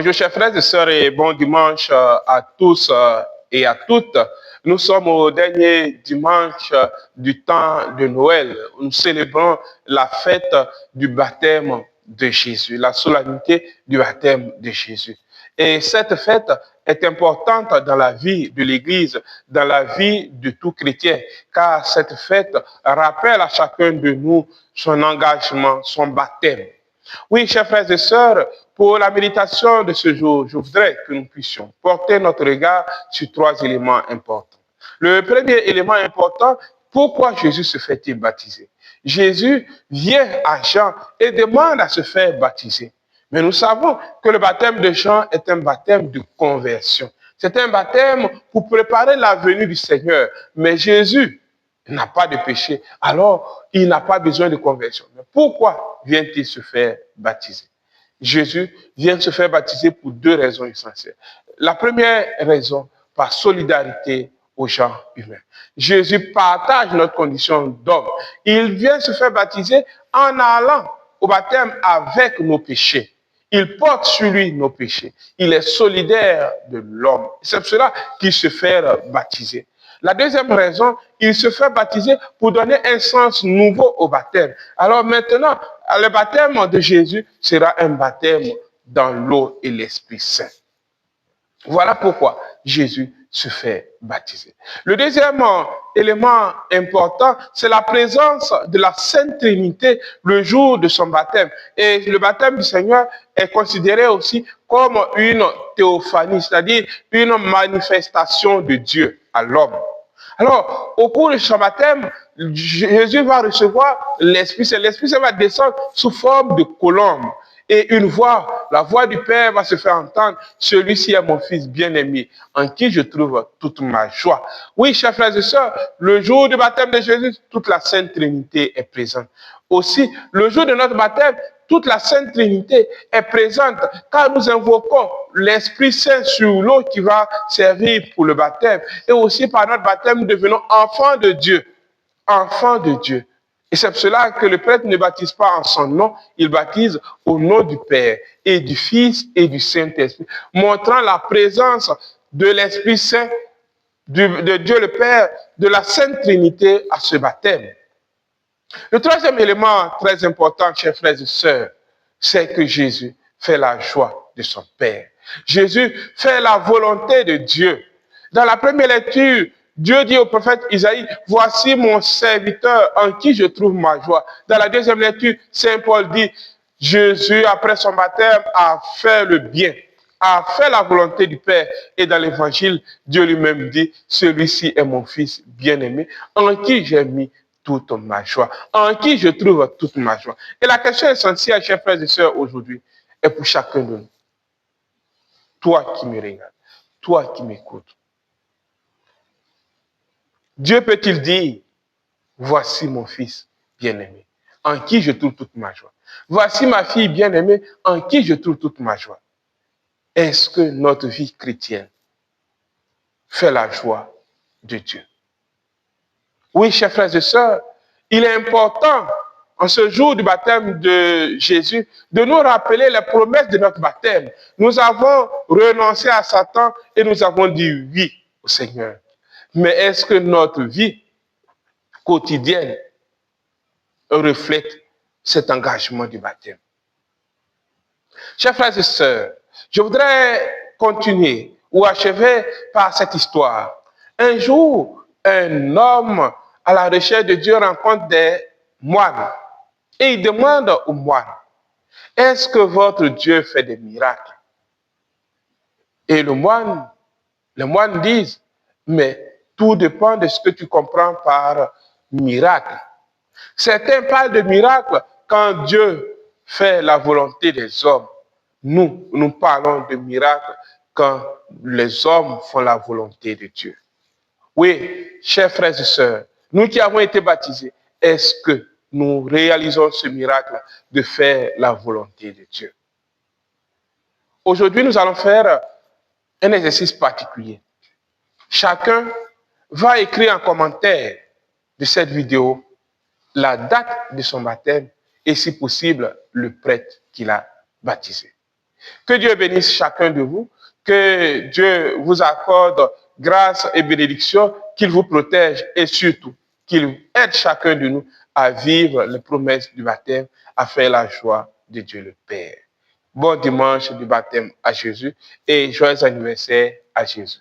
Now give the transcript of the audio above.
Bonjour chers frères et sœurs et bon dimanche à tous et à toutes. Nous sommes au dernier dimanche du temps de Noël. Nous célébrons la fête du baptême de Jésus, la solennité du baptême de Jésus. Et cette fête est importante dans la vie de l'Église, dans la vie de tout chrétien, car cette fête rappelle à chacun de nous son engagement, son baptême. Oui, chers frères et sœurs, pour la méditation de ce jour, je voudrais que nous puissions porter notre regard sur trois éléments importants. Le premier élément important, pourquoi Jésus se fait-il baptiser? Jésus vient à Jean et demande à se faire baptiser. Mais nous savons que le baptême de Jean est un baptême de conversion. C'est un baptême pour préparer la venue du Seigneur. Mais Jésus n'a pas de péché, alors il n'a pas besoin de conversion. Mais pourquoi vient-il se faire baptiser? Jésus vient se faire baptiser pour deux raisons essentielles. La première raison, par solidarité aux gens humains. Jésus partage notre condition d'homme. Il vient se faire baptiser en allant au baptême avec nos péchés. Il porte sur lui nos péchés. Il est solidaire de l'homme. C'est pour cela qu'il se fait baptiser. La deuxième raison, il se fait baptiser pour donner un sens nouveau au baptême. Alors maintenant, le baptême de Jésus sera un baptême dans l'eau et l'Esprit Saint. Voilà pourquoi Jésus se fait baptiser. Le deuxième élément important, c'est la présence de la Sainte Trinité le jour de son baptême. Et le baptême du Seigneur est considéré aussi comme une théophanie, c'est-à-dire une manifestation de Dieu à l'homme. Alors, au cours de son baptême, Jésus va recevoir l'Esprit Saint. L'Esprit Saint va descendre sous forme de colombe. Et une voix, la voix du Père va se faire entendre. Celui-ci est mon Fils bien-aimé, en qui je trouve toute ma joie. Oui, chers frères et sœurs, le jour du baptême de Jésus, toute la Sainte Trinité est présente. Aussi, le jour de notre baptême, toute la Sainte Trinité est présente, car nous invoquons l'Esprit Saint sur l'eau qui va servir pour le baptême. Et aussi, par notre baptême, nous devenons enfants de Dieu. Enfants de Dieu. Et c'est pour cela que le prêtre ne baptise pas en son nom, il baptise au nom du Père et du Fils et du Saint-Esprit, montrant la présence de l'Esprit Saint, de Dieu le Père, de la Sainte Trinité à ce baptême. Le troisième élément très important, chers frères et sœurs, c'est que Jésus fait la joie de son Père. Jésus fait la volonté de Dieu. Dans la première lecture, Dieu dit au prophète Isaïe, voici mon serviteur en qui je trouve ma joie. Dans la deuxième lecture, Saint Paul dit, Jésus, après son baptême, a fait le bien, a fait la volonté du Père. Et dans l'évangile, Dieu lui-même dit, celui-ci est mon Fils bien-aimé, en qui j'ai mis toute ma joie, en qui je trouve toute ma joie. Et la question essentielle, chers frères et sœurs, aujourd'hui, est pour chacun de nous. Toi qui me regardes, toi qui m'écoutes. Dieu peut-il dire, voici mon Fils bien-aimé, en qui je trouve toute ma joie. Voici ma fille bien-aimée, en qui je trouve toute ma joie. Est-ce que notre vie chrétienne fait la joie de Dieu? Oui, chers frères et sœurs, il est important, en ce jour du baptême de Jésus, de nous rappeler les promesses de notre baptême. Nous avons renoncé à Satan et nous avons dit oui au Seigneur. Mais est-ce que notre vie quotidienne reflète cet engagement du baptême? Chers frères et sœurs, je voudrais continuer ou achever par cette histoire. Un jour, un homme à la recherche de Dieu rencontre des moines et il demande aux moines, est-ce que votre Dieu fait des miracles? Et les moines disent, mais tout dépend de ce que tu comprends par miracle. Certains parlent de miracle quand Dieu fait la volonté des hommes. Nous parlons de miracle quand les hommes font la volonté de Dieu. Oui, chers frères et sœurs, nous qui avons été baptisés, est-ce que nous réalisons ce miracle de faire la volonté de Dieu? Aujourd'hui, nous allons faire un exercice particulier. Chacun va écrire en commentaire de cette vidéo la date de son baptême et si possible le prêtre qui l'a baptisé. Que Dieu bénisse chacun de vous, que Dieu vous accorde grâce et bénédiction, qu'il vous protège et surtout qu'il aide chacun de nous à vivre les promesses du baptême, à faire la joie de Dieu le Père. Bon dimanche du baptême à Jésus et joyeux anniversaire à Jésus.